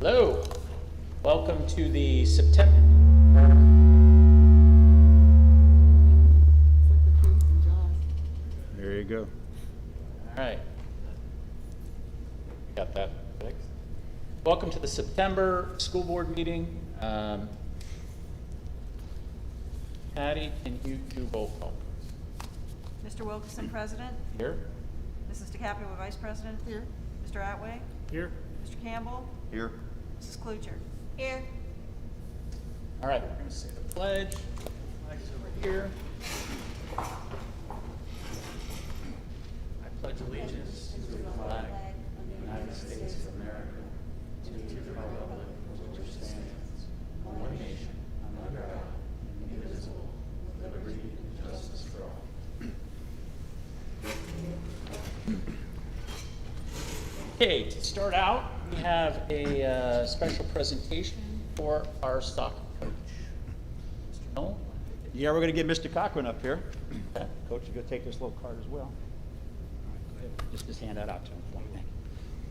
Hello, welcome to the September. There you go. All right. Got that fixed. Welcome to the September school board meeting. Patty, can you do roll call? Mr. Wilkerson, President. Here? Mrs. DeCaprio, Vice President. Here. Mr. Atway. Here. Mr. Campbell. Here. Mrs. Klucher. Here. All right, we're going to say the pledge. Flags over here. I pledge allegiance to the flag of the United States of America, to the republic which stands one nation, under God, indivisible, with liberty and justice for all. Okay, to start out, we have a special presentation for our soccer coach. Mr. Noel? Yeah, we're going to get Mr. Cochran up here. Okay. Coach is going to take this little card as well. All right, go ahead. Just hand that out to him. Thank you.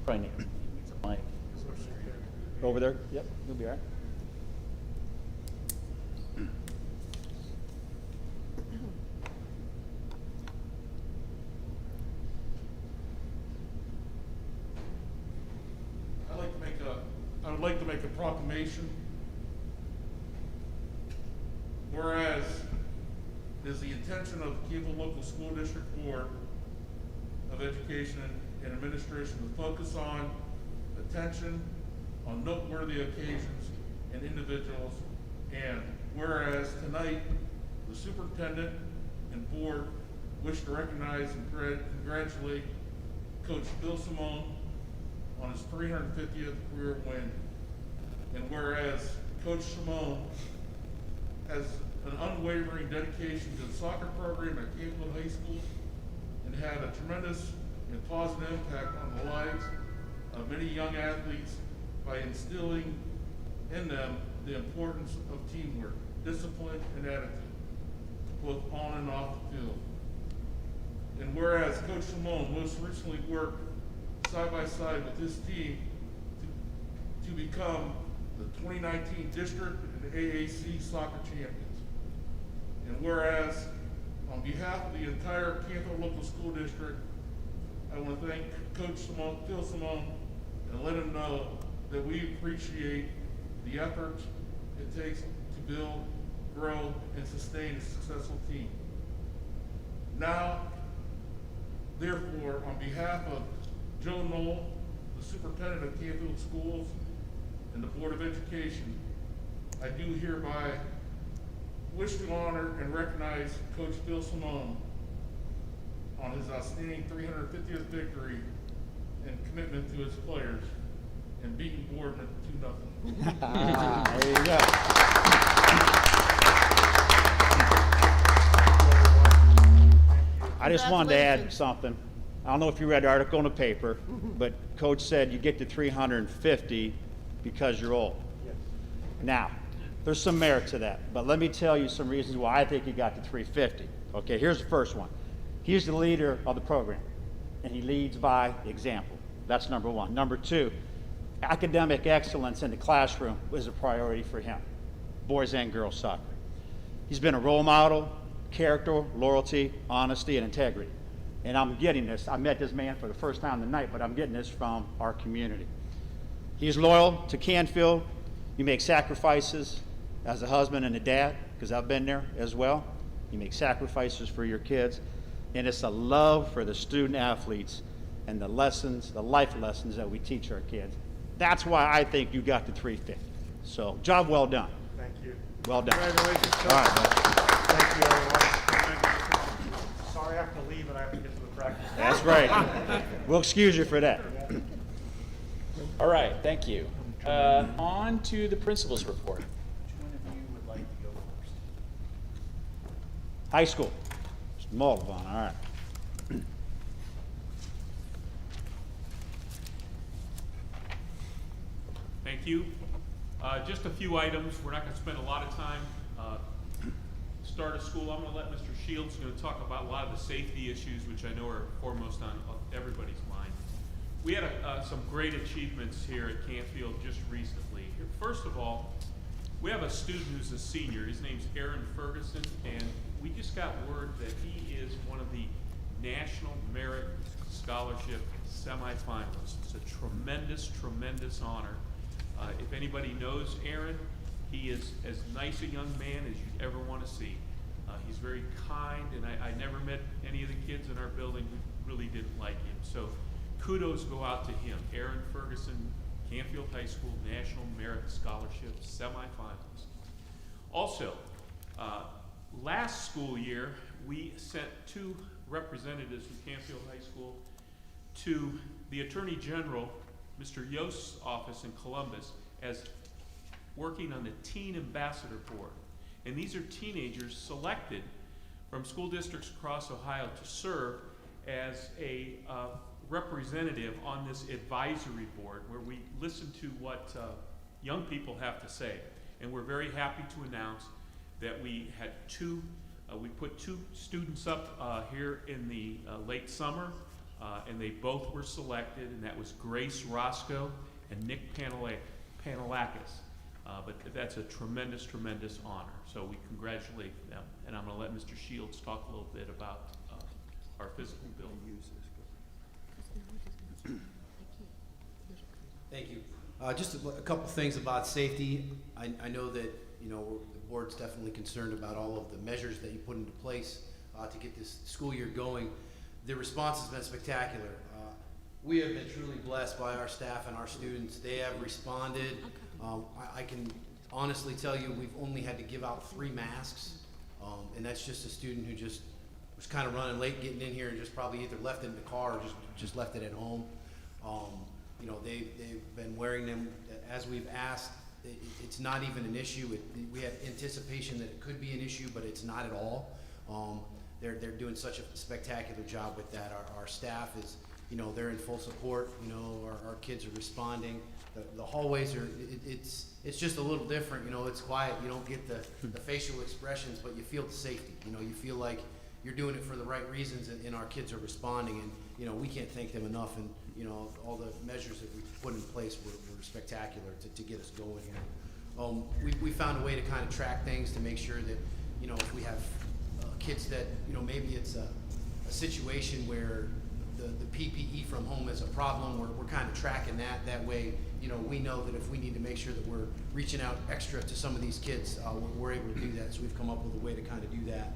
Probably needs a mic. Over there? Yep, you'll be all right. I would like to make a proclamation. Whereas it is the intention of the Keyville Local School District Board of Education and Administration to focus on attention on noteworthy occasions and individuals. And whereas tonight, the superintendent and board wish to recognize and congratulate Coach Bill Simone on his 350th career win. And whereas Coach Simone has an unwavering dedication to the soccer program at Keyville High School and had a tremendous and positive impact on the lives of many young athletes by instilling in them the importance of teamwork, discipline, and attitude, both on and off the field. And whereas Coach Simone most recently worked side by side with this team to become the 2019 district and AAC soccer champions. And whereas on behalf of the entire Keyville Local School District, I want to thank Coach Simone, Phil Simone, and let him know that we appreciate the effort it takes to build, grow, and sustain a successful team. Now, therefore, on behalf of Joe Knoll, the superintendent of Keyville Schools, and the Board of Education, I do hereby wish to honor and recognize Coach Phil Simone on his outstanding 350th victory and commitment to his players and beating Boardman 2-0. There you go. I just wanted to add something. I don't know if you read the article in the paper, but Coach said you get to 350 because you're old. Yes. Now, there's some merit to that, but let me tell you some reasons why I think he got to 350. Okay, here's the first one. He's the leader of the program, and he leads by example. That's number one. Number two, academic excellence in the classroom was a priority for him, boys and girls soccer. He's been a role model, character, loyalty, honesty, and integrity. And I'm getting this. I met this man for the first time tonight, but I'm getting this from our community. He's loyal to Canfield. He makes sacrifices as a husband and a dad, because I've been there as well. You make sacrifices for your kids. And it's a love for the student athletes and the lessons, the life lessons that we teach our kids. That's why I think you got to 350. So, job well done. Thank you. Well done. Congratulations, Coach. All right, buddy. Thank you, everyone. Sorry I have to leave and I have to get to the practice. That's right. We'll excuse you for that. All right, thank you. On to the principal's report. Which one of you would like to go first? High school. Mr. Moldavon, all right. Thank you. Just a few items. We're not going to spend a lot of time. Start of school, I'm going to let Mr. Shields talk about a lot of the safety issues, which I know are foremost on everybody's mind. We had some great achievements here at Canfield just recently. First of all, we have a student who's a senior. His name's Aaron Ferguson, and we just got word that he is one of the National Merit Scholarship semifinalists. It's a tremendous, tremendous honor. If anybody knows Aaron, he is as nice a young man as you'd ever want to see. He's very kind, and I never met any of the kids in our building who really didn't like him. So kudos go out to him. Aaron Ferguson, Canfield High School National Merit Scholarship semifinalist. Also, last school year, we sent 2 representatives from Canfield High School to the Attorney General, Mr. Yost's office in Columbus, as working on the Teen Ambassador Board. And these are teenagers selected from school districts across Ohio to serve as a representative on this advisory board where we listen to what young people have to say. And we're very happy to announce that we had we put 2 students up here in the late summer, and they both were selected, and that was Grace Roscoe and Nick Panalakis. But that's a tremendous, tremendous honor. So we congratulate them. And I'm going to let Mr. Shields talk a little bit about our physical building. Thank you. Just a couple things about safety. I know that, you know, the board's definitely concerned about all of the measures that you put into place to get this school year going. The response has been spectacular. We have been truly blessed by our staff and our students. They have responded. I can honestly tell you we've only had to give out 3 masks, and that's just a student who just was kind of running late getting in here and just probably either left it in the car or just left it at home. You know, they've been wearing them as we've asked. It's not even an issue. We had anticipation that it could be an issue, but it's not at all. They're doing such a spectacular job with that. Our staff is, you know, they're in full support. You know, our kids are responding. The hallways are, it's just a little different. You know, it's quiet. You don't get the facial expressions, but you feel the safety. You know, you feel like you're doing it for the right reasons, and our kids are responding. And, you know, we can't thank them enough. And, you know, all the measures that we put in place were spectacular to get us going here. We found a way to kind of track things to make sure that, you know, if we have kids that, you know, maybe it's a situation where the PPE from home is a problem, we're kind of tracking that. That way, you know, we know that if we need to make sure that we're reaching out extra to some of these kids, we're able to do that. So we've come up with a way to kind of do that.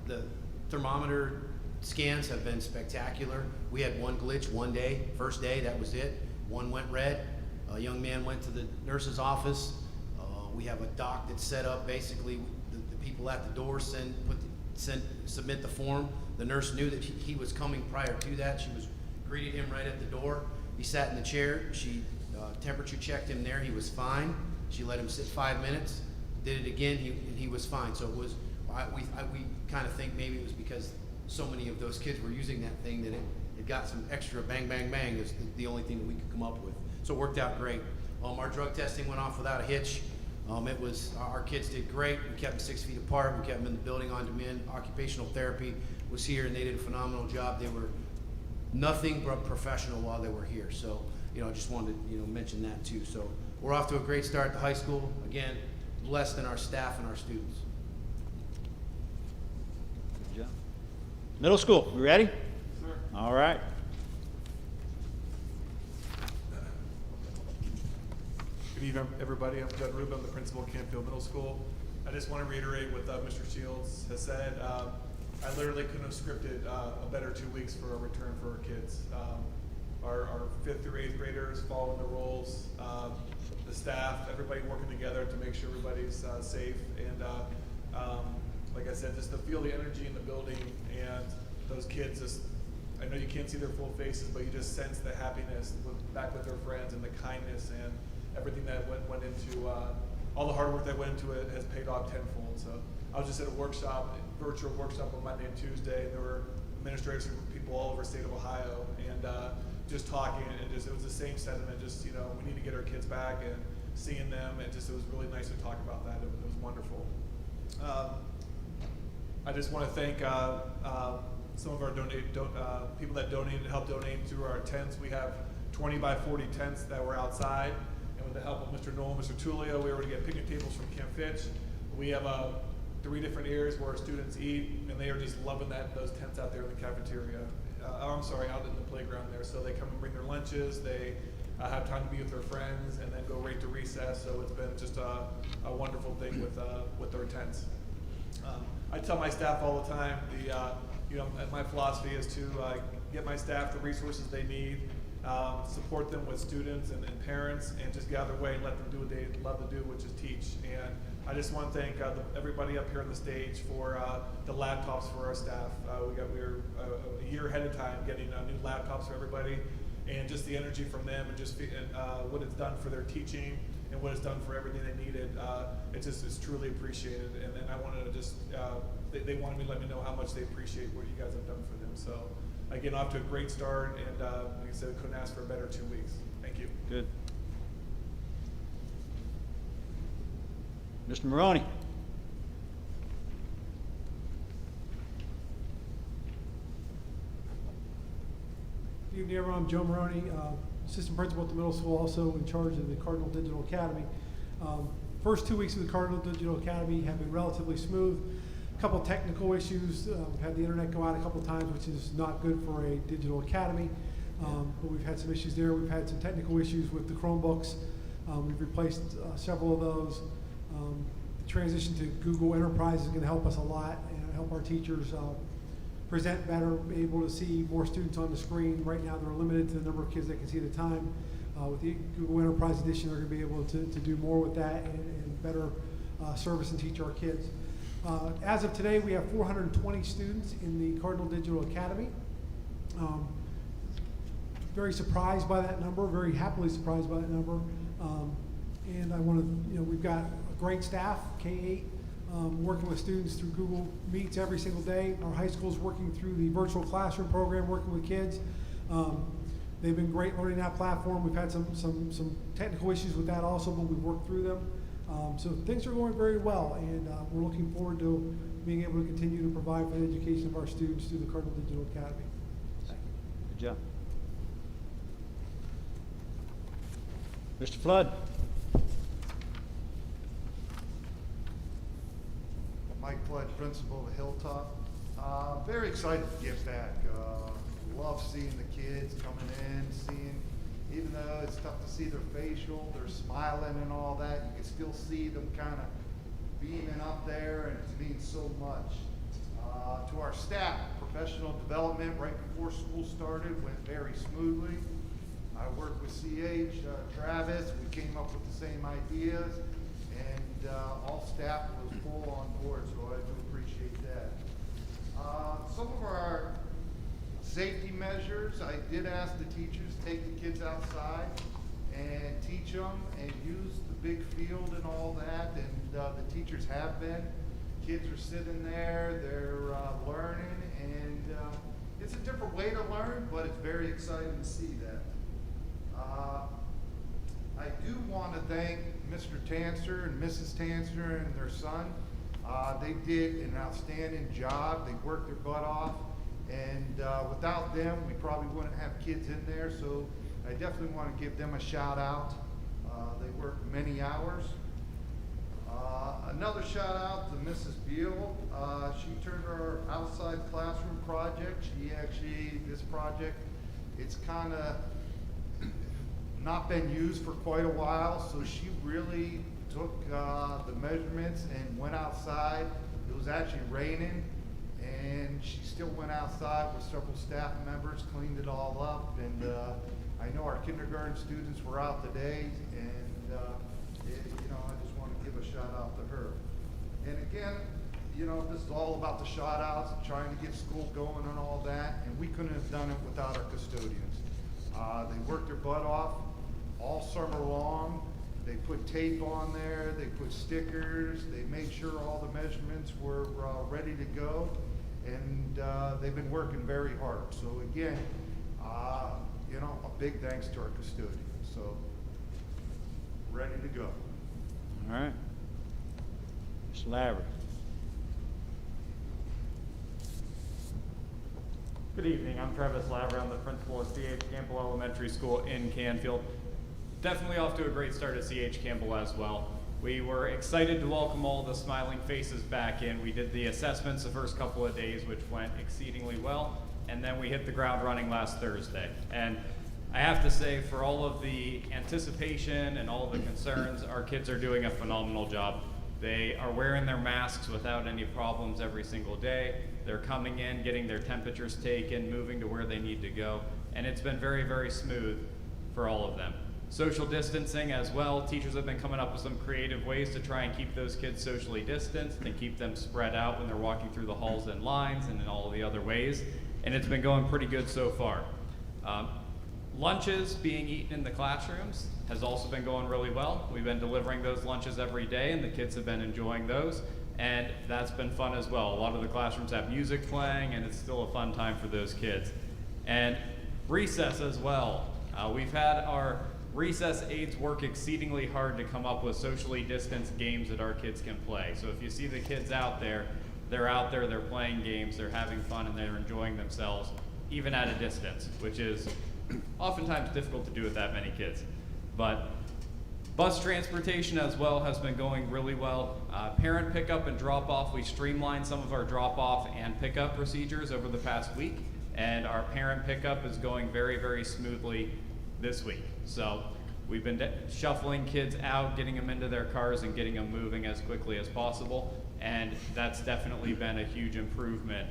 The thermometer scans have been spectacular. We had one glitch one day, first day, that was it. One went red. A young man went to the nurse's office. We have a doc that's set up. Basically, the people at the door submit the form. The nurse knew that he was coming prior to that. She was greeted him right at the door. He sat in the chair. She temperature checked him there. He was fine. She let him sit 5 minutes. Did it again. He was fine. So it was. We kind of think maybe it was because so many of those kids were using that thing that it got some extra bang, bang, bang is the only thing that we could come up with. So it worked out great. Our drug testing went off without a hitch. Our kids did great. We kept them 6 feet apart. We kept them in the building on demand. Occupational therapy was here, and they did a phenomenal job. They were nothing but professional while they were here. So, you know, I just wanted to, you know, mention that too. So we're off to a great start at the high school. Again, blessed in our staff and our students. Good job. Middle school, you ready? Sir. All right. Good evening, everybody. I'm Judd Rubin, the principal of Canfield Middle School. I just want to reiterate what Mr. Shields has said. I literally couldn't have scripted a better 2 weeks for a return for our kids. Our 5th through 8th graders following the roles, the staff, everybody working together to make sure everybody's safe. And like I said, just to feel the energy in the building and those kids just, I know you can't see their full faces, but you just sense the happiness back with their friends and the kindness and everything that went into, all the hard work that went into it has paid off tenfold. So I was just at a workshop, virtual workshop on Monday and Tuesday, and there were administrators and people all over the state of Ohio, and just talking, and just, it was the same sentiment, just, you know, we need to get our kids back and seeing them, and just, it was really nice to talk about that. It was wonderful. I just want to thank some of our people that donated helped donate through our tents. We have 20 by 40 tents that were outside, and with the help of Mr. Noel, Mr. Tullio, we were able to get picnic tables from Camp Fitch. We have 3 different areas where our students eat, and they are just loving those tents out there in the cafeteria. Out in the playground there. So they come and bring their lunches. They have time to be with their friends, and then go right to recess. So it's been just a wonderful thing with our tents. I tell my staff all the time, my philosophy is to get my staff the resources they need, support them with students and parents, and just get out of their way and let them do what they love to do, which is teach. And I just want to thank everybody up here on the stage for the laptops for our staff. We were a year ahead of time getting new laptops for everybody, and just the energy from them, and just what it's done for their teaching and what it's done for everything they needed. It's truly appreciated. And then I wanted to just they wanted me to let me know how much they appreciate what you guys have done for them. So again, off to a great start, and like I said, couldn't ask for a better 2 weeks. Thank you. Good. Mr. Maroney. Good evening, everyone. I'm Joe Maroney, assistant principal at the middle school, also in charge of the Cardinal Digital Academy. First 2 weeks of the Cardinal Digital Academy have been relatively smooth. A couple technical issues. We've had the internet go out a couple times, which is not good for a digital academy. But we've had some issues there. We've had some technical issues with the Chromebooks. We've replaced several of those. The transition to Google Enterprise is going to help us a lot and help our teachers present better, be able to see more students on the screen. Right now they're limited to the number of kids they can see at a time. With the Google Enterprise Edition, they're going to be able to do more with that and better service and teach our kids. As of today, we have 420 students in the Cardinal Digital Academy. Very surprised by that number, very happily surprised by that number. And I want to, we've got a great staff, K-8, working with students through Google Meets every single day. Our high school's working through the virtual classroom program, working with kids. They've been great learning that platform. We've had some technical issues with that also, but we've worked through them. So things are going very well, and we're looking forward to being able to continue to provide for the education of our students through the Cardinal Digital Academy. Thank you. Good job. Mr. Flood. Mike Flood, principal of Hilltop. Very excited to get back. Love seeing the kids coming in, seeing, even though it's tough to see their facial, they're smiling and all that, you can still see them kind of beaming up there, and it means so much. To our staff, professional development right before school started went very smoothly. I worked with CH, Travis, we came up with the same ideas, and all staff was full on board, so I do appreciate that. Some of our safety measures, I did ask the teachers to take the kids outside and teach them and use the big field and all that, and the teachers have been. Kids are sitting there, they're learning, and it's a different way to learn, but it's very exciting to see that. I do want to thank Mr. Tanster and Mrs. Tanster and their son. They did an outstanding job. They worked their butt off, and without them, we probably wouldn't have kids in there, so I definitely want to give them a shout out. They worked many hours. Another shout out to Mrs. Beal. She turned our outside classroom project. This project, it's kind of not been used for quite a while, so she really took the measurements and went outside. It was actually raining, and she still went outside with several staff members, cleaned it all up, and I know our kindergarten students were out today, and I just want to give a shout out to her. And again, this is all about the shout outs, trying to get school going and all that, and we couldn't have done it without our custodians. They worked their butt off all summer long. They put tape on there, they put stickers, they made sure all the measurements were ready to go, and they've been working very hard. So again, a big thanks to our custodians. So, ready to go. All right. Mr. Lavery. Good evening, I'm Travis Laver, I'm the principal at C.H. Campbell Elementary School in Canfield. Definitely off to a great start at C.H. Campbell as well. We were excited to welcome all the smiling faces back in. We did the assessments the first couple of days, which went exceedingly well, and then we hit the ground running last Thursday. And I have to say, for all of the anticipation and all of the concerns, our kids are doing a phenomenal job. They are wearing their masks without any problems every single day. They're coming in, getting their temperatures taken, moving to where they need to go, and it's been very, very smooth for all of them. Social distancing as well. Teachers have been coming up with some creative ways to try and keep those kids socially distanced and keep them spread out when they're walking through the halls and lines and in all of the other ways, and it's been going pretty good so far. Lunches being eaten in the classrooms has also been going really well. We've been delivering those lunches every day, and the kids have been enjoying those, and that's been fun as well. A lot of the classrooms have music playing, and it's still a fun time for those kids. And recess as well. We've had our recess aides work exceedingly hard to come up with socially distanced games that our kids can play. So if you see the kids out there, they're playing games, they're having fun, and they're enjoying themselves, even at a distance, which is oftentimes difficult to do with that many kids. But bus transportation as well has been going really well. Parent pickup and drop off, we streamlined some of our drop off and pickup procedures over the past week, and our parent pickup is going very, very smoothly this week. So we've been shuffling kids out, getting them into their cars and getting them moving as quickly as possible, and that's definitely been a huge improvement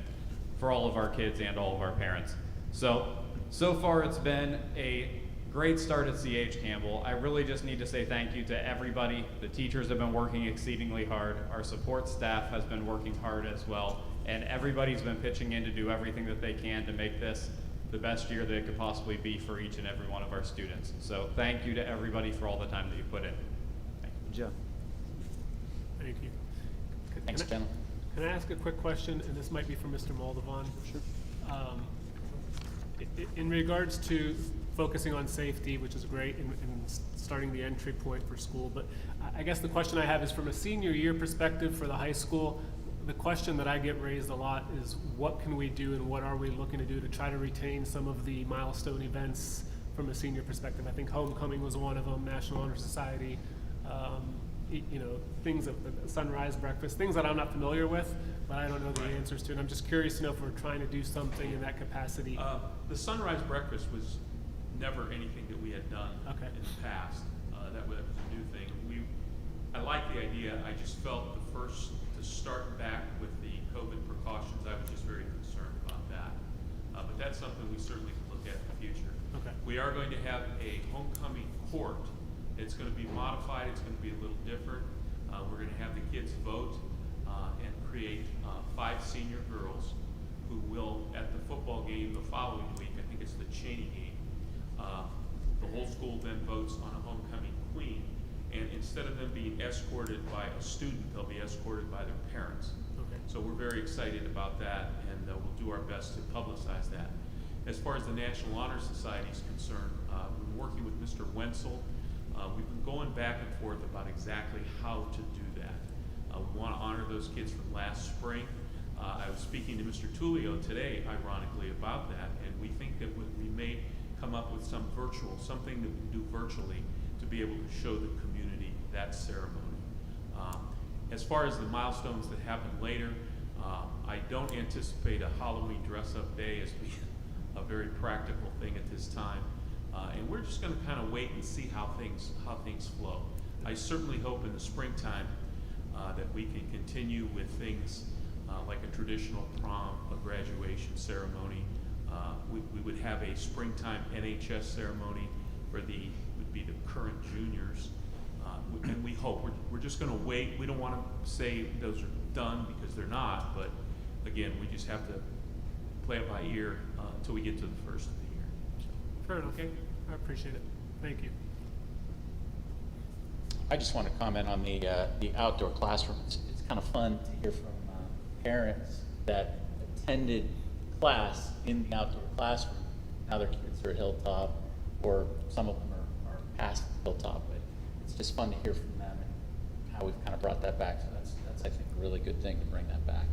for all of our kids and all of our parents. So far it's been a great start at C.H. Campbell. I really just need to say thank you to everybody. The teachers have been working exceedingly hard. Our support staff has been working hard as well. And everybody's been pitching in to do everything that they can to make this the best year that it could possibly be for each and every one of our students. So thank you to everybody for all the time that you put in. Joe. Thank you. Thanks, gentlemen. Can I ask a quick question, and this might be for Mr. Moldovan? Sure. In regards to focusing on safety, which is great in starting the entry point for school, but I guess the question I have is from a senior year perspective for the high school. The question that I get raised a lot is what can we do and what are we looking to do to try to retain some of the milestone events from a senior perspective? I think homecoming was one of them, National Honor Society, things of the sunrise breakfast, things that I'm not familiar with, but I don't know the answers to, and I'm just curious to know if we're trying to do something in that capacity. The sunrise breakfast was never anything that we had done Okay. in the past. That was a new thing. I like the idea. I just felt the first to start back with the COVID precautions, I was just very concerned about that. But that's something we certainly can look at in the future. Okay. We are going to have a homecoming court. It's going to be modified. It's going to be a little different. We're going to have the kids vote and create 5 senior girls who will, at the football game the following week, I think it's the Cheney game, the whole school then votes on a homecoming queen. And instead of them being escorted by a student, they'll be escorted by their parents. Okay. So we're very excited about that, and we'll do our best to publicize that. As far as the National Honor Society is concerned, we've been working with Mr. Wenzel. We've been going back and forth about exactly how to do that. We want to honor those kids from last spring. I was speaking to Mr. Tullio today, ironically, about that, and we think that we may come up with something that we can do virtually to be able to show the community that ceremony. As far as the milestones that happen later, I don't anticipate a Halloween dress-up day as being a very practical thing at this time. And we're just going to kind of wait and see how things flow. I certainly hope in the springtime that we can continue with things like a traditional prom, a graduation ceremony. We would have a springtime NHS ceremony for would be the current juniors. And we hope, we're just going to wait. We don't want to say those are done because they're not, but again, we just have to play it by ear until we get to the first of the year. Fair enough. Okay. I appreciate it. Thank you. I just want to comment on the outdoor classroom. It's kind of fun to hear from parents that attended class in the outdoor classroom. Now their kids are at Hilltop, or some of them are past Hilltop, but it's just fun to hear from them and how we've kind of brought that back. So that's I think a really good thing to bring that back.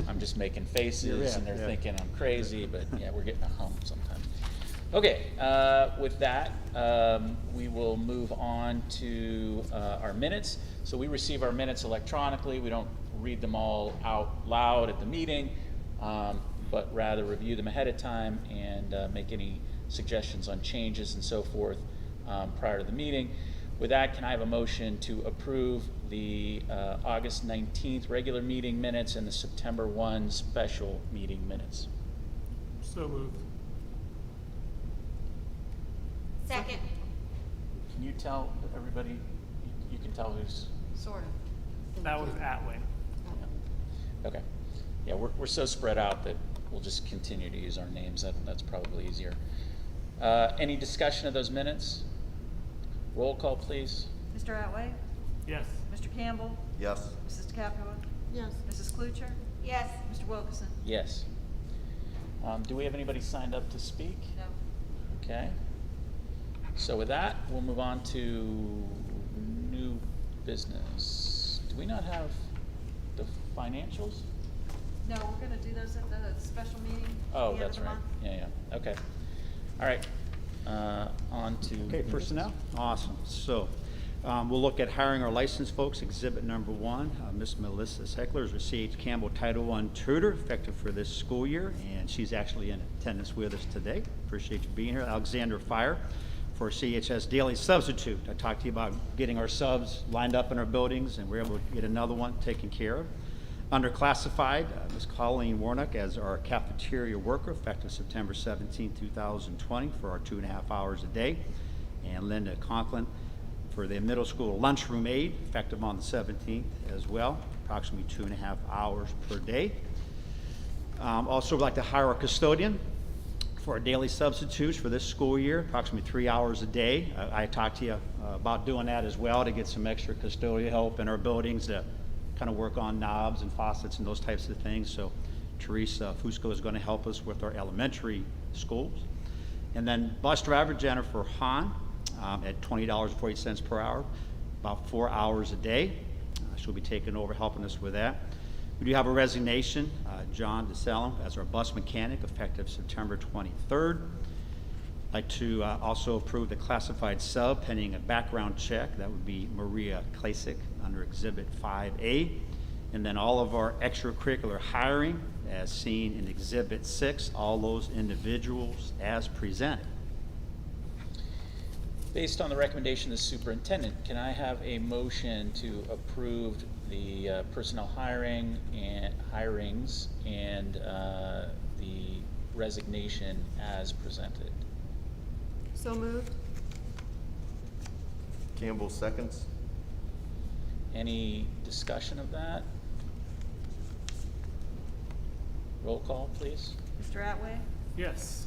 I'm just making faces and they're Yeah. thinking I'm crazy, but yeah, we're getting a hump sometimes. Okay, with that, we will move on to our minutes. So we receive our minutes electronically. We don't read them all out loud at the meeting, but rather review them ahead of time and make any suggestions on changes and so forth prior to the meeting. With that, can I have a motion to approve the August 19th regular meeting minutes and the September 1 special meeting minutes? So moved. Second. Can you tell everybody, you can tell who's, Sort of. That was Atway. okay. Yeah, we're so spread out that we'll just continue to use our names. That's probably easier. Any discussion of those minutes? Roll call, please. Mr. Atway? Yes. Mr. Campbell? Yes. Mrs. DeCapua? Yes. Mrs. Klucher? Yes. Mr. Wilkerson? Yes. Do we have anybody signed up to speak? No. Okay. So with that, we'll move on to new business. Do we not have the financials? No, we're gonna do those at the special meeting at Oh, the end of that's the right. month. Yeah. Okay. All right. On to. Okay, personnel, awesome. So, we'll look at hiring our licensed folks, exhibit number 1. Miss Melissa Heckler has received Campbell Title I tutor effective for this school year, and she's actually in attendance with us today. Appreciate you being here. Alexander Fire for CHS daily substitute. I talked to you about getting our subs lined up in our buildings, and we're able to get another one taken care of. Under classified, Ms. Colleen Warnock as our cafeteria worker effective September 17, 2020 for our 2.5 hours a day. And Linda Conklin for the middle school lunchroom aide effective on the 17th as well, approximately 2.5 hours per day. Also would like to hire a custodian for our daily substitutes for this school year, approximately 3 hours a day. I talked to you about doing that as well to get some extra custodial help in our buildings to kind of work on knobs and faucets and those types of things. So Teresa Fusco is going to help us with our elementary schools. And then bus driver Jennifer Hahn at $20.40 per hour, about 4 hours a day. She'll be taking over helping us with that. We do have a resignation, John DeSalem as our bus mechanic effective September 23rd. I'd like to also approve the classified sub pending a background check. That would be Maria Klasick under Exhibit 5A. And then all of our extracurricular hiring as seen in Exhibit 6, all those individuals as presented. Based on the recommendation of the superintendent, can I have a motion to approve the personnel hiring and hirings and the resignation as presented? So moved. Campbell seconds. Any discussion of that? Roll call, please. Mr. Atway? Yes.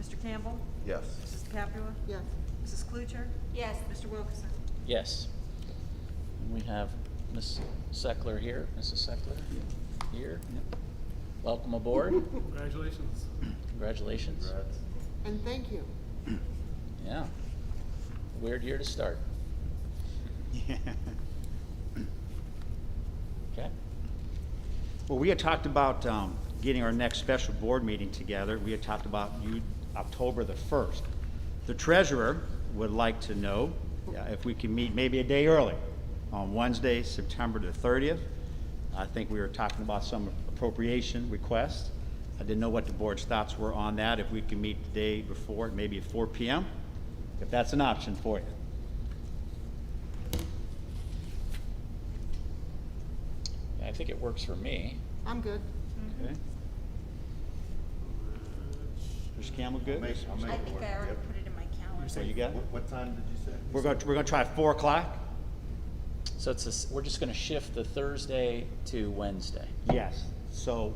Mr. Campbell? Yes. Mrs. DeCapua? Yes. Mrs. Klucher? Yes. Mr. Wilkerson? Yes. And we have Ms. Seckler here. Mrs. Seckler here. Welcome aboard. Congratulations. Congratulations. And thank you. Yeah. Weird year to start. Okay. Well, we had talked about getting our next special board meeting together. We had talked about October the 1st. The treasurer would like to know if we can meet maybe a day early on Wednesday, September the 30th. I think we were talking about some appropriation requests. I didn't know what the board's thoughts were on that, if we can meet the day before, maybe at 4 p.m., if that's an option for you. I think it works for me. I'm good. Okay. Mr. Campbell, good? I think I already put it in my calendar. So you got it? What time did you say? We're going to try 4 o'clock? So we're just going to shift the Thursday to Wednesday. Yes. So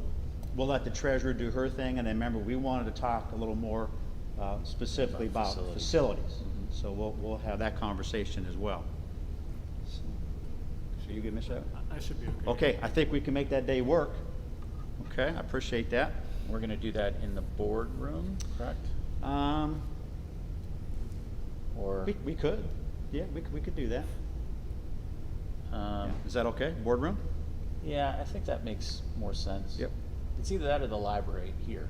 we'll let the treasurer do her thing, and then remember, we wanted to talk a little more specifically about facilities. So we'll have that conversation as well. So you good, Ms. Evans? I should be okay. Okay, I think we can make that day work. Okay, I appreciate that. We're going to do that in the boardroom, correct? Or We could. Yeah, we could do that. Is that okay? Boardroom? Yeah, I think that makes more sense. Yep. It's either that or the library here.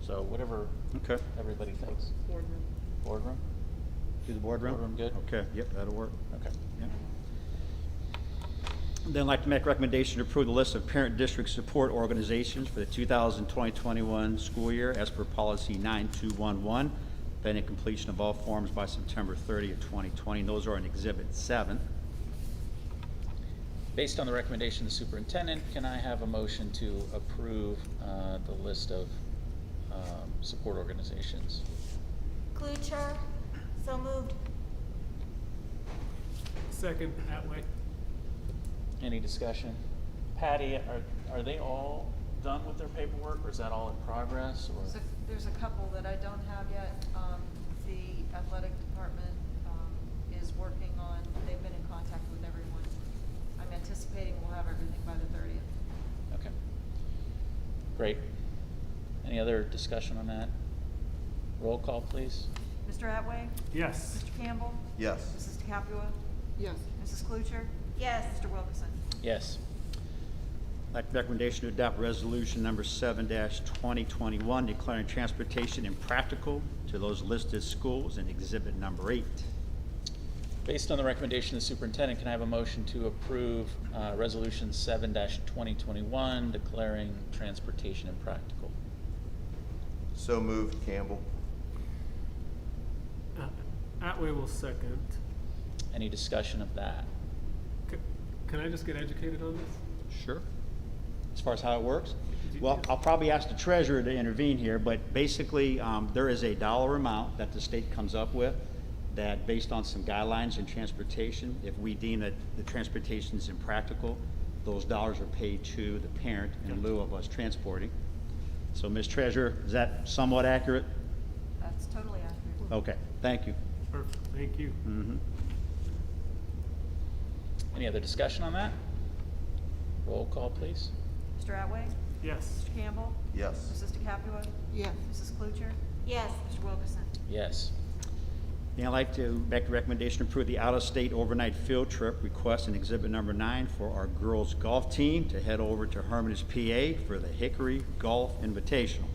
So whatever Okay. everybody thinks. Boardroom. Boardroom? Do the boardroom? Boardroom good? Okay, yep, that'll work. Okay. Yep. Then I'd like to make a recommendation to approve the list of parent district support organizations for the 2020-21 school year as per policy 9211, pending completion of all forms by September 30th, 2020. And those are in Exhibit 7. Based on the recommendation of the superintendent, can I have a motion to approve the list of support organizations? Klucher, so moved. Second, Atway. Any discussion? Patty, are they all done with their paperwork, or is that all in progress, or? There's a couple that I don't have yet. The athletic department is working on, they've been in contact with everyone. I'm anticipating we'll have everything by the 30th. Okay. Great. Any other discussion on that? Roll call, please. Mr. Atway? Yes. Mr. Campbell? Yes. Mrs. DeCapua? Yes. Mrs. Klucher? Yes. Mr. Wilkerson? Yes. I'd like the recommendation to adopt resolution number 7-2021, declaring transportation impractical to those listed schools in Exhibit number 8. Based on the recommendation of the superintendent, can I have a motion to approve Resolution 7-2021, declaring transportation impractical? So moved, Campbell. Atway will second. Any discussion of that? Can I just get educated on this? Sure. As far as how it works? Well, I'll probably ask the treasurer to intervene here, but basically, there is a dollar amount that the state comes up with that, based on some guidelines in transportation, if we deem that the transportation is impractical, those dollars are paid to the parent in lieu of us transporting. So, Ms. Treasurer, is that somewhat accurate? That's totally accurate. Okay, thank you. Perfect, thank you. Mm-hmm. Any other discussion on that? Roll call, please. Mr. Atway? Yes. Mr. Campbell? Yes. Mrs. DeCapua? Yes. Mrs. Klucher? Yes. Mr. Wilkerson? Yes. And I'd like to make the recommendation to approve the out-of-state overnight field trip request in Exhibit number 9 for our girls golf team to head over to Hermitage, PA for the Hickory Golf Invitational.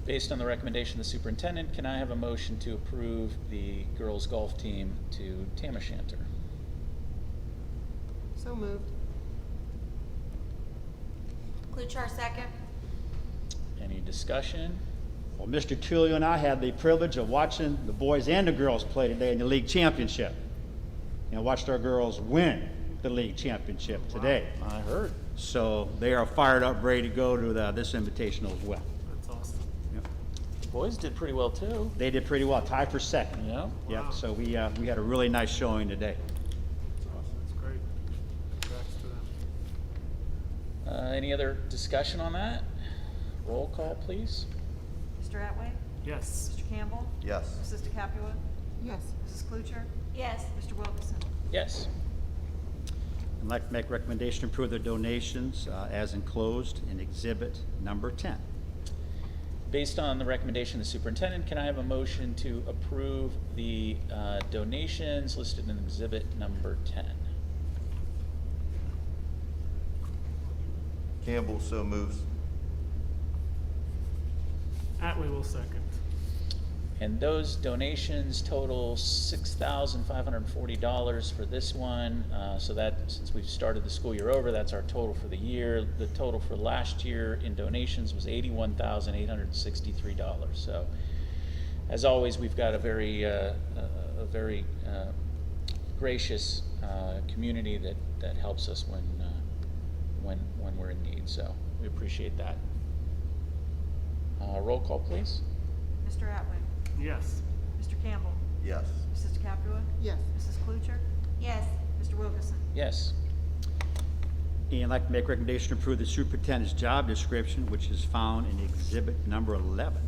Based on the recommendation of the superintendent, can I have a motion to approve the girls' golf team to Tam O'Shanter? So moved. Klucher, second. Any discussion? Well, Mr. Tullio and I had the privilege of watching the boys and the girls play today in the league championship. And watched our girls win the league championship today. I heard. So they are fired up, ready to go to this invitational as well. That's awesome. Yep. The boys did pretty well too. They did pretty well, tied for second. Yeah. Yep. Wow. So we had a really nice showing today. That's awesome, that's great. Congrats to them. Any other discussion on that? Roll call, please. Mr. Atway? Yes. Mr. Campbell? Yes. Mrs. DeCapua? Yes. Mrs. Klucher? Yes. Mr. Wilkerson? Yes. I'd like to make a recommendation to approve the donations as enclosed in Exhibit number 10. Based on the recommendation of the superintendent, can I have a motion to approve the donations listed in exhibit number 10? Campbell so moves. Atway will second. And those donations total $6,540 for this one. So that, since we've started the school year over, that's our total for the year. The total for last year in donations was $81,863. So, as always, we've got a very gracious community that helps us when we're in need. So we appreciate that. Roll call, please. Mr. Atway? Yes. Mr. Campbell? Yes. Mrs. DeCapua? Yes. Mrs. Klucher? Yes. Mr. Wilkerson? Yes. And I'd like to make a recommendation to approve the superintendent's job description, which is found in Exhibit number 11.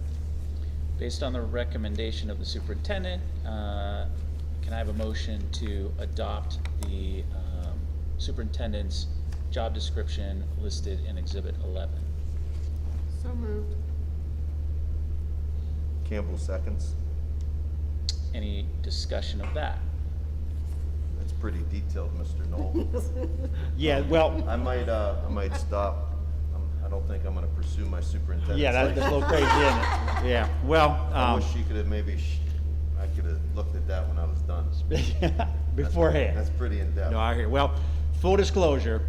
Based on the recommendation of the superintendent, can I have a motion to adopt the superintendent's job description listed in Exhibit 11? So moved. Campbell seconds. Any discussion of that? That's pretty detailed, Mr. Knoll. Yeah, well, I might stop. I don't think I'm gonna pursue my superintendent's yeah, that's a license. little crazy, isn't it? Yeah, well, I wish you could have I could have looked at that when I was done. beforehand. That's pretty in-depth. No, I hear. Well, full disclosure,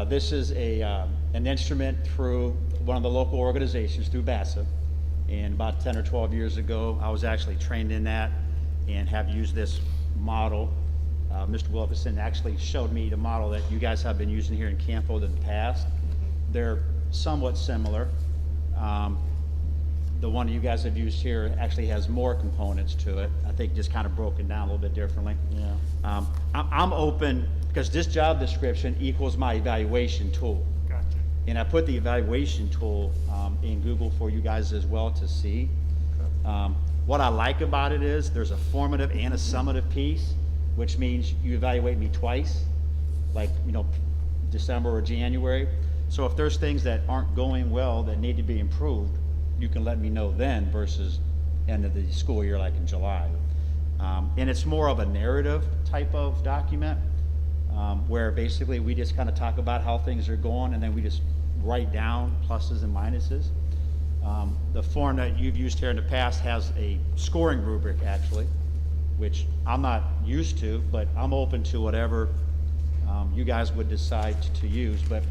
this is an instrument through one of the local organizations, through BASA. And about 10 or 12 years ago, I was actually trained in that and have used this model. Mr. Wilkerson actually showed me the model that you guys have been using here in Campo in the past. They're somewhat similar. The one you guys have used here actually has more components to it. I think just kind of broken down a little bit differently. Yeah. I'm open, because this job description equals my evaluation tool. Gotcha. And I put the evaluation tool in Google for you guys as well to see. What I like about it is there's a formative and a summative piece, which means you evaluate me twice, like, December or January. So if there's things that aren't going well that need to be improved, you can let me know then versus end of the school year like in July. And it's more of a narrative type of document where basically we just kind of talk about how things are going and then we just write down pluses and minuses. The form that you've used here in the past has a scoring rubric actually, which I'm not used to, but I'm open to whatever you guys would decide to use. But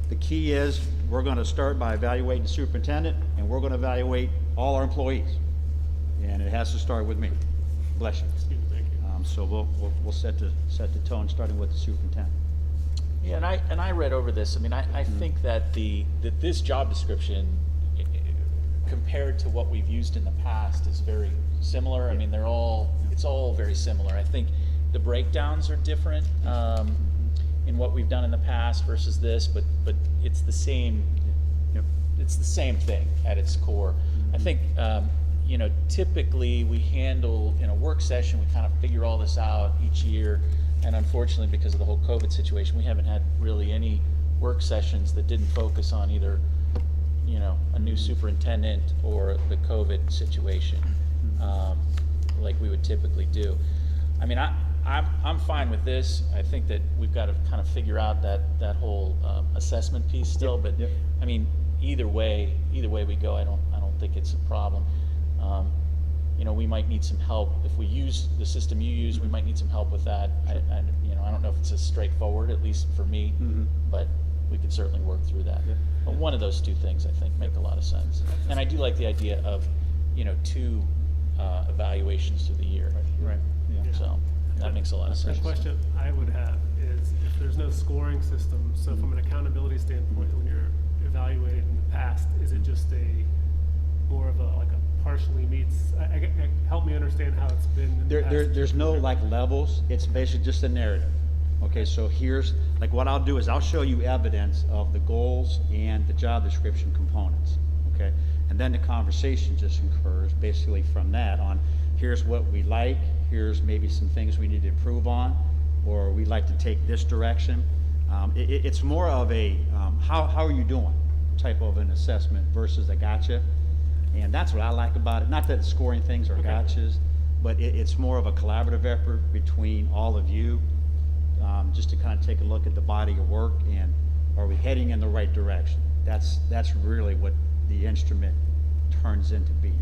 the key is we're going to start by evaluating the superintendent, and we're going to evaluate all our employees. And it has to start with me. Bless you. Excuse me, thank you. So we'll set the tone starting with the superintendent. Yeah, and I read over this. I mean, I think that that this job description, compared to what we've used in the past, is very similar. I mean, it's all very similar. I think the breakdowns are different in what we've done in the past versus this, but it's the same. Yep. It's the same thing at its core. I think typically we handle in a work session, we kind of figure all this out each year, and unfortunately because of the whole COVID situation, we haven't had really any work sessions that didn't focus on either a new superintendent or the COVID situation like we would typically do. I mean, I'm fine with this. I think that we've got to kind of figure out that whole assessment piece still, but Yep. I mean, either way we go, I don't think it's a problem. We might need some help if we use the system you use. We might need some help with that. Sure. I don't know if it's as straightforward, at least for me, but we could certainly work through that. Yeah. But one of those two things I think make a lot of sense, and I do like the idea of 2 evaluations through the year. Right. Yeah. So that makes a lot of The sense. question I would have is, if there's no scoring system, so from an accountability standpoint, when you're evaluated in the past, is it just more of a partially meets? Help me understand how it's been in the past. There's no levels. It's basically just a narrative. Okay, so here's what I'll do is I'll show you evidence of the goals and the job description components. Okay, and then the conversation just occurs basically from that on here's what we like, here's maybe some things we need to improve on, or we'd like to take this direction. It's more of a how are you doing type of an assessment versus a gotcha. And that's what I like about it. Not that it's scoring things or gotchas, but it's more of a collaborative effort between all of you, just to kind of take a look at the body of work and are we heading in the right direction? That's really what the instrument turns into being.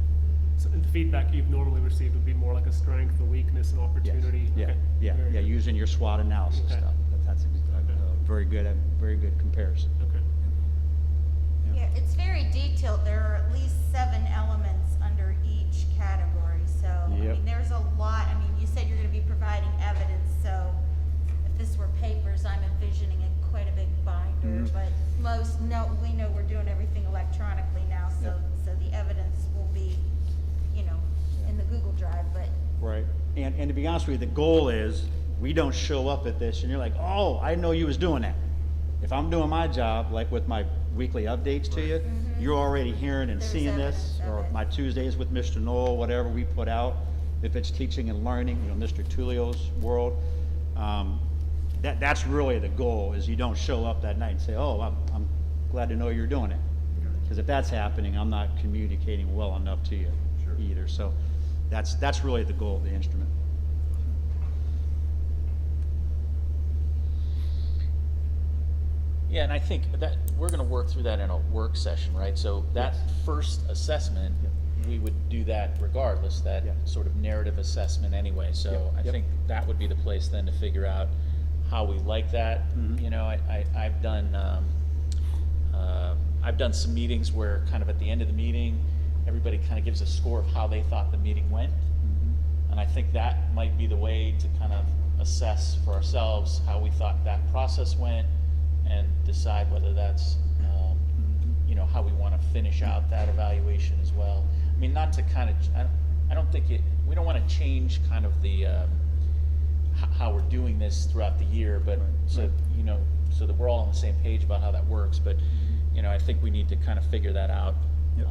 So, and the feedback you've normally received would be more like a strength, a weakness, an opportunity. Yes. Yeah, Okay. Very yeah, good. using your SWOT analysis Okay. stuff. That's a very good comparison. Okay. Yeah, it's very detailed. There are at least 7 elements under each category, so, Yep. there's a lot. You said you're gonna be providing evidence, so if this were papers, I'm envisioning quite a big binder, but we know we're doing everything electronically now, so, Yep. so the evidence will be, in the Google Drive, but Right. And to be honest with you, the goal is we don't show up at this and you're like, oh, I didn't know you was doing that. If I'm doing my job, like with my weekly updates to you, you're already hearing and There's seeing this, evidence of or it. my Tuesdays with Mr. Knoll, whatever we put out. If it's teaching and learning, Mr. Tullio's world, that's really the goal. Is you don't show up that night and say, oh, I'm glad to know you're doing it. Because if that's happening, I'm not communicating well enough to you either. So that's really the goal of the instrument. Yeah, and I think that we're gonna work through that in a work session, right? So that Yes. first assessment, we would do that regardless, that Yeah. sort of narrative assessment anyway. So Yep, I yep. think that would be the place then to figure out how we like that. Mhm. You know, I've done some meetings where kind of at the end of the meeting, everybody kind of gives a score of how they thought the meeting went. Mhm. And I think that might be the way to kind of assess for ourselves how we thought that process went and decide whether that's, you know, how we want to finish out that evaluation as well. I mean, not to kind of, I don't think we don't want to change kind of the, how we're doing this throughout the year, but so, right. you know, so that we're all on the same page about how that works. But, you know, I think we need to kind of figure that out, Yep.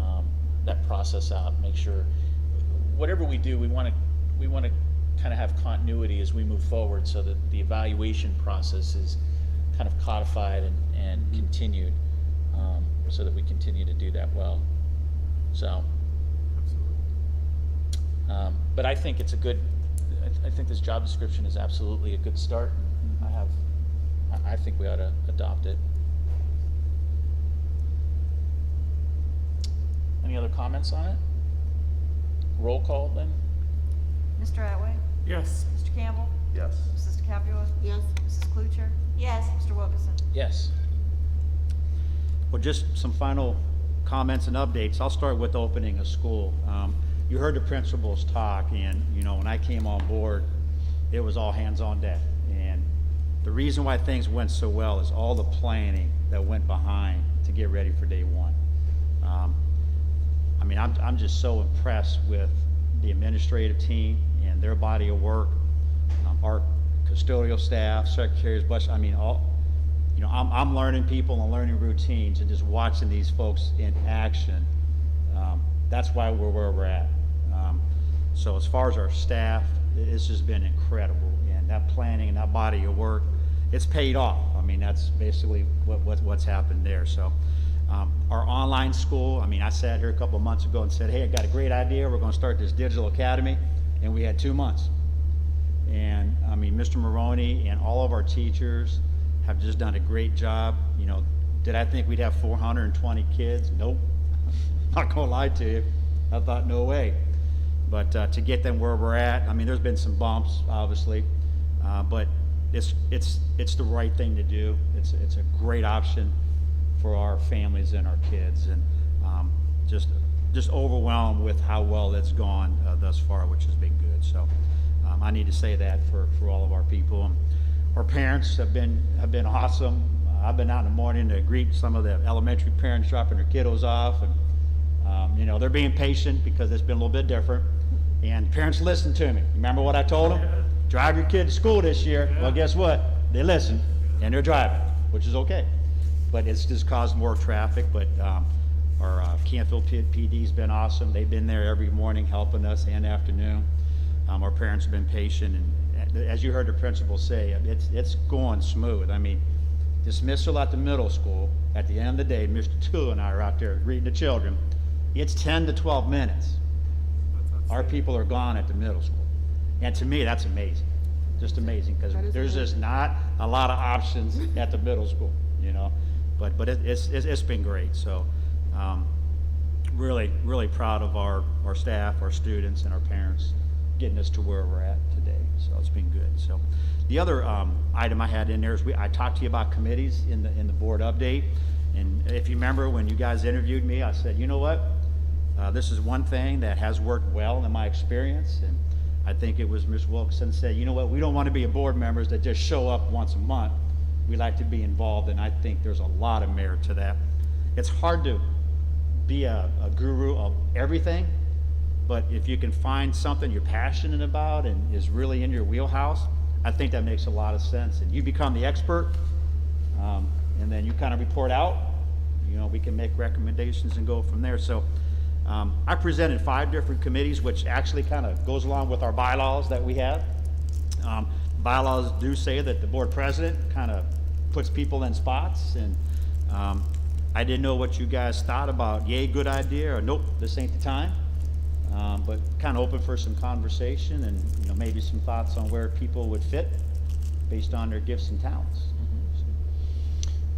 that process out, make sure, whatever we do, we want to kind of have continuity as we move forward so that the evaluation process is kind of codified and continued, so that we continue to do that well. So, but I think it's a good, I think this job description is absolutely a good start. I think we ought to adopt it. Any other comments on it? Roll call then? Mr. Atway? Yes. Mr. Campbell? Yes. Mrs. DeCapua? Yes. Mrs. Klucher? Yes. Mr. Wilkerson? Yes. Well, just some final comments and updates. I'll start with opening a school. You heard the principals talk, and you know, when I came on board, it was all hands on deck. And the reason why things went so well is all the planning that went behind to get ready for day one. I mean, I'm just so impressed with the administrative team and their body of work, our custodial staff, secretaries, I mean, all. You know, I'm learning people and learning routines and just watching these folks in action. That's why we're where we're at. So as far as our staff, it's just been incredible. And that planning and that body of work, it's paid off. I mean, that's basically what's happened there. So our online school, I mean, I sat here a couple of months ago and said, hey, I got a great idea. We're going to start this digital academy. And we had 2 months. And I mean, Mr. Maroney and all of our teachers have just done a great job. You know, did I think we'd have 420 kids? Nope. Not gonna lie to you. I thought, no way. But to get them where we're at, I mean, there's been some bumps, obviously, but it's the right thing to do. It's a great option for our families and our kids, and just overwhelmed with how well it's gone thus far, which has been good. So I need to say that for all of our people. Our parents have been awesome. I've been out in the morning to greet some of the elementary parents dropping their kiddos off, and you know, they're being patient because it's been a little bit different. And parents listen to me. Remember what I told them? Yeah. Drive your kid to school this year. Yeah. Well, guess what? They listened and they're driving, which is okay. But it's just caused more traffic. But our Canfield PD's been awesome. They've been there every morning helping us and afternoon. Our parents have been patient, and as you heard the principal say, it's going smooth. I mean, dismissal at the middle school, at the end of the day, Mr. Toole and I are out there greeting the children. It's 10 to 12 minutes. Our people are gone at the middle school. And to me, that's amazing. Just amazing, because there's just not a lot of options at the middle school, you know. But it's been great. So really, really proud of our staff, our students, and our parents getting us to where we're at today. So it's been good. So the other item I had in there is I talked to you about committees in the board update. And if you remember when you guys interviewed me, I said, you know what? This is one thing that has worked well in my experience. And I think it was Ms. Wilkerson said, you know what? We don't want to be a board members that just show up once a month. We like to be involved, and I think there's a lot of merit to that. It's hard to be a guru of everything, but if you can find something you're passionate about and is really in your wheelhouse, I think that makes a lot of sense. And you become the expert, and then you kind of report out. You know, we can make recommendations and go from there. So I presented 5 different committees, which actually kind of goes along with our bylaws that we have. Bylaws do say that the board president kind of puts people in spots, and I didn't know what you guys thought about, yay, good idea, or nope, this ain't the time. But kind of open for some conversation and, you know, maybe some thoughts on where people would fit based on their gifts and talents.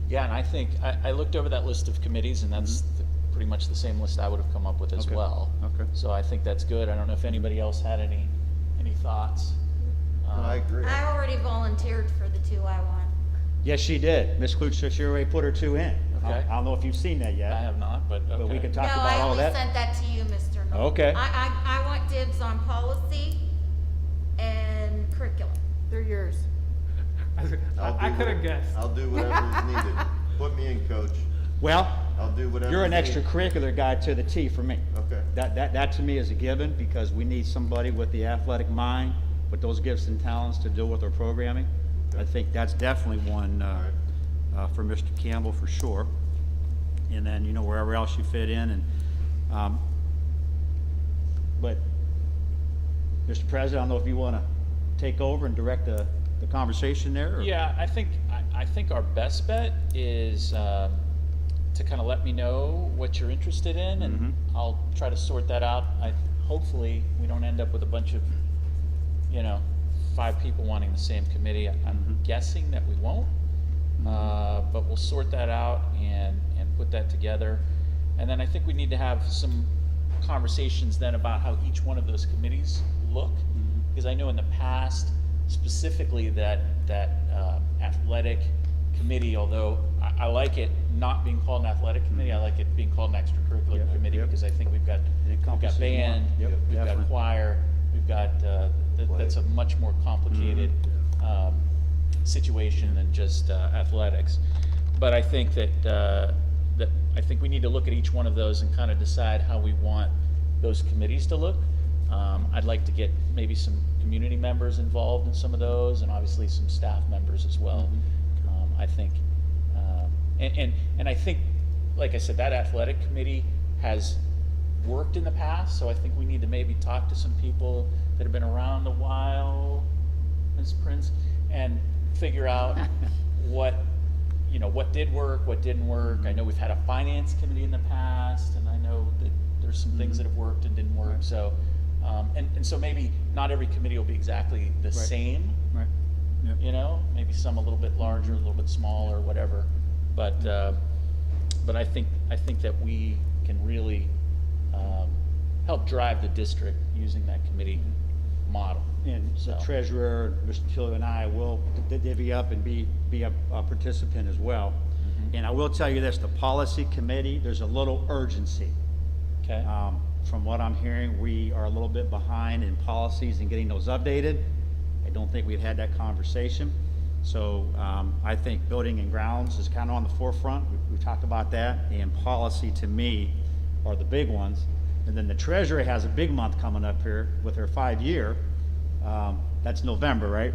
Yeah, and I think, I looked over that list of committees, and that's pretty much the same list I would have come up with as Okay. well. Okay. So I think that's good. I don't know if anybody else had any thoughts. I agree. I already volunteered for the 2 I want. Yes, she did. Ms. Klutz, she already put her 2 in. Okay. I don't know if you've seen that yet. I have not, but okay. But we can No, talk about I all only that. sent that to you, Mr. Knoll. Okay. I want dibs on policy and curriculum. They're yours. I could have guessed. I'll do whatever is needed. Put me in, coach. Well, I'll do whatever. you're an is needed. extracurricular guy to the T for me. Okay. That to me is a given, because we need somebody with the athletic mind, with those gifts and talents to deal with our programming. I think that's definitely one for Mr. Campbell for sure. And then, you know, wherever else you fit in. And but Mr. President, I don't know if you want to take over and direct the conversation there? Or? Yeah, I think our best bet is to kind of let me know what you're interested in, and I'll try to sort that out. Hopefully we don't end up with a bunch of, 5 people wanting the same committee. I'm guessing that we won't, but we'll sort that out and put that together. And then I think we need to have some conversations then about how each one of those committees look, because I know in the past, specifically that athletic committee, although I like it not being called an athletic committee, I like it being called an extracurricular committee, because I think we've got encompasses band, more. Yep, we've got definitely. choir, we've got that's a much more complicated situation than just athletics. But I think that I think we need to look at each one of those and kind of decide how we want those committees to look. I'd like to get maybe some community members involved in some of those, and obviously some staff members as well. I think, and I think, like I said, that athletic committee has worked in the past, so I think we need to maybe talk to some people that have been around a while, Ms. Prince, and figure out what did work, what didn't work. I know we've had a finance committee in the past, and I know that there's some things that have worked and didn't work. So, and so maybe not every committee will be exactly the same. Right. Yep. Maybe some a little bit larger, a little bit smaller, whatever. But I think that we can really help drive the district using that committee model. And the So- treasurer, Mr. Tiller, and I will divvy up and be a participant as well. And I will tell you this, the policy committee, there's a little urgency. Okay. From what I'm hearing, we are a little bit behind in policies and getting those updated. I don't think we've had that conversation. So I think building and grounds is kind of on the forefront. We've talked about that, and policy to me are the big ones. And then the treasurer has a big month coming up here with her 5-year. That's November, right?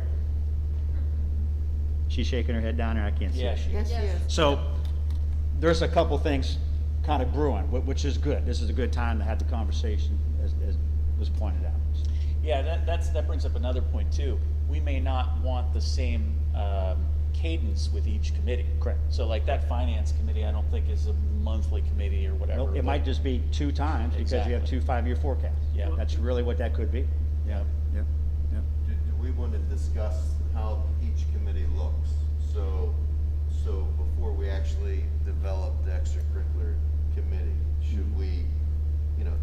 She's shaking her head down there, I can't see. Yeah, it. Yes, she is. So there's a couple things kind of brewing, which is good. This is a good time to have the conversation, as was pointed out. Yeah, that brings up another point too. We may not want the same cadence with each committee. Correct. So like that finance committee, I don't think is a monthly committee or whatever. Nope, it might just be 2 times because you have Exactly. 2 5-year forecasts. Yeah. That's really what that could be. Yeah. Yep. Yep. Do we want to discuss how each committee looks? So before we actually develop the extracurricular committee, should we,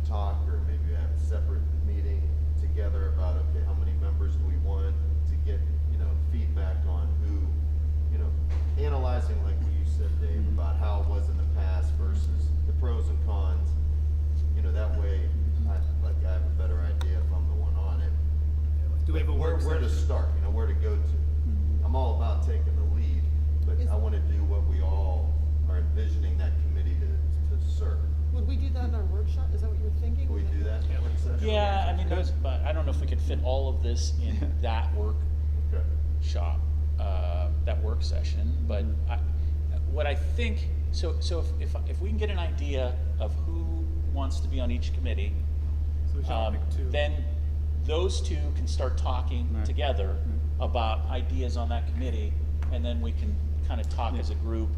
talk or maybe have a separate meeting together about, okay, how many members do we want to get, feedback on who, analyzing like what you said, Dave, about how it was in the past versus the pros and cons. That way, I have a better idea if I'm the one on it. Do we have a where work to session? start, where to go to. I'm all about taking the lead, but I want to do what we all are envisioning that committee to serve. Would we do that in our workshop? Is that what you're thinking? Can we do that? in one session? Yeah, I mean, but I don't know if we could fit all of this in that Okay. workshop, that work session. But what I think, so if we can get an idea of who wants to be on each committee, So we should pick 2. then those 2 can start talking Right. together about ideas on that committee, and then we can kind of talk as a group.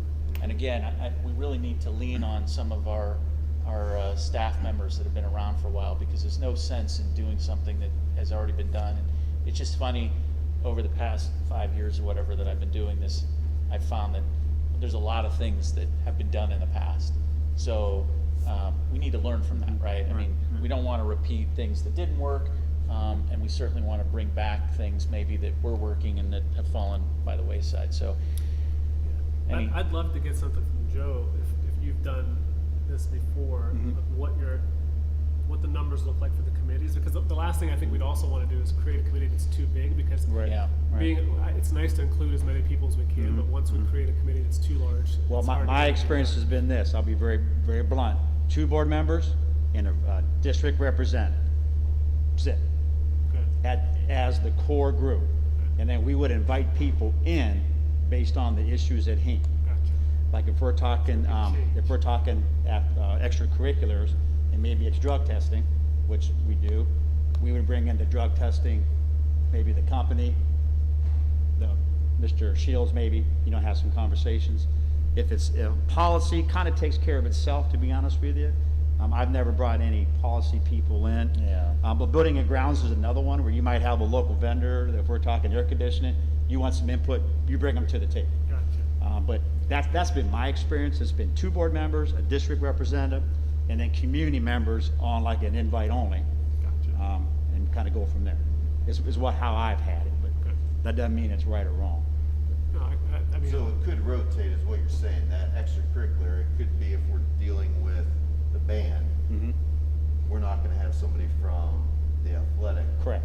And again, we really need to lean on some of our staff members that have been around for a while, because there's no sense in doing something that has already been done. And it's just funny, over the past 5 years or whatever that I've been doing this, I've found that there's a lot of things that have been done in the past. So, we need to learn from that, right? I mean, we don't wanna repeat things that didn't work, and we certainly wanna bring back things maybe that were working and that have fallen by the wayside, so. I'd love to get something from Joe, if you've done this before, of what the numbers look like for the committees, because the last thing I think we'd also wanna do is create a committee that's too big, because Yeah, it's nice to include as many people as we can, but once we create a committee that's too large. Well, it's hard to my get experience together. has been this, I'll be very, very blunt. 2 board members and a district representative. That's it. Okay. As the core group. And then we would invite people in based on the issues at hand. Gotcha. Like if we're talking, extracurriculars, and maybe it's drug testing, which we do, we would bring in the drug testing, maybe the company, Mr. Shields maybe, have some conversations. If it's policy, kind of takes care of itself, to be honest with you. I've never brought any policy people in. Yeah. But building and grounds is another one where you might have a local vendor. If we're talking air conditioning, you want some input, you bring them to the table. Gotcha. But that's been my experience. It's been 2 board members, a district representative, and then community members on like an invite only. Gotcha. And kind of go from there. Is how I've had it, but Okay. that doesn't mean it's right or wrong. No, I mean. So it could rotate is what you're saying, that extracurricular, it could be if we're dealing with the band, we're not gonna have somebody from the athletic Correct.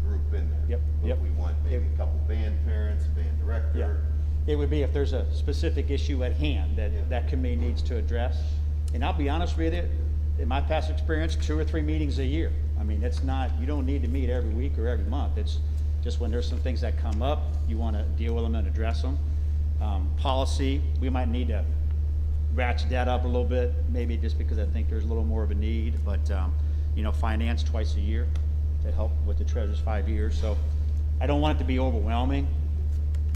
group in there. Yep, But yep. we want maybe a couple band parents, band director. Yeah. It would be if there's a specific issue at hand Yeah. that committee needs to address. And I'll be honest with you, in my past experience, 2 or 3 meetings a year. I mean, it's not, you don't need to meet every week or every month. It's just when there's some things that come up, you want to deal with them and address them. Policy, we might need to ratchet that up a little bit, maybe just because I think there's a little more of a need, but, finance twice a year to help with the treasurer's 5 years. So I don't want it to be overwhelming,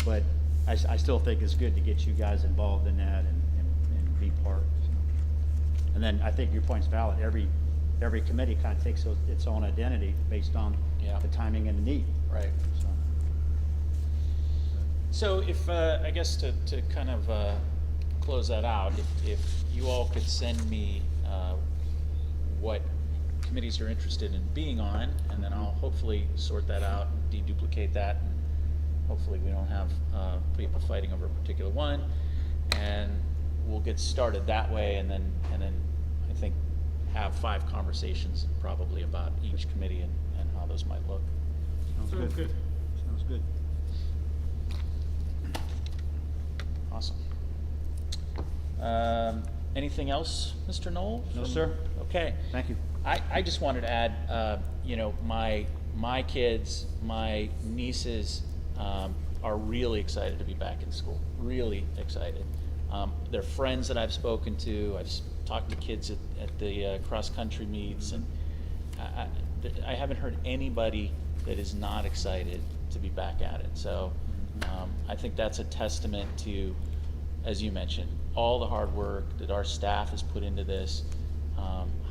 but I still think it's good to get you guys involved in that and be part. So. And then I think your point's valid. Every committee kind of takes its own identity based on Yeah. the timing and the need. Right. So. So if, I guess to kind of close that out, if you all could send me what committees you're interested in being on, and then I'll hopefully sort that out and deduplicate that, and hopefully we don't have people fighting over a particular one, and we'll get started that way, and then I think have 5 conversations probably about each committee and how those might look. Sounds good. Sounds good. Awesome. Anything else, Mr. Knoll? No, sir. Okay. Thank you. I just wanted to add, my kids, my nieces, are really excited to be back in school. Really excited. They're friends that I've spoken to. I've talked to kids at the cross-country meets, and I haven't heard anybody that is not excited to be back at it. So I think that's a testament to, as you mentioned, all the hard work that our staff has put into this,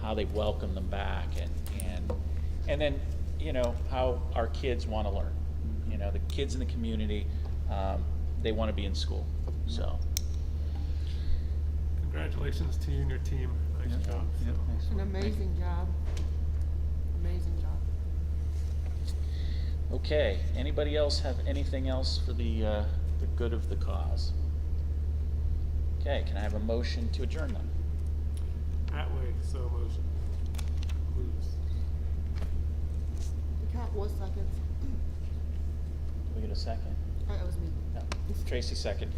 how they welcome them back, and then how our kids want to learn. The kids in the community, they want to be in school. So Congratulations to you and your team. Nice job. Yeah, So. thanks. An amazing job. Amazing job. okay, anybody else have anything else for the good of the cause? Okay, can I have a motion to adjourn then? Atway, so motion. Moves. The count was seconds. Do we get a second? That was me. No. Tracy second.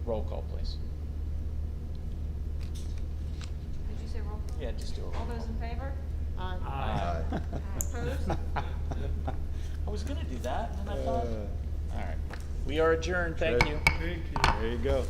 Roll call, please. Did you say roll call? Yeah, just do a roll All those in favor? Aye. Aye. Opposed? I was gonna do that, and then I thought, all right. We are adjourned, thank you. Thank you. There you go.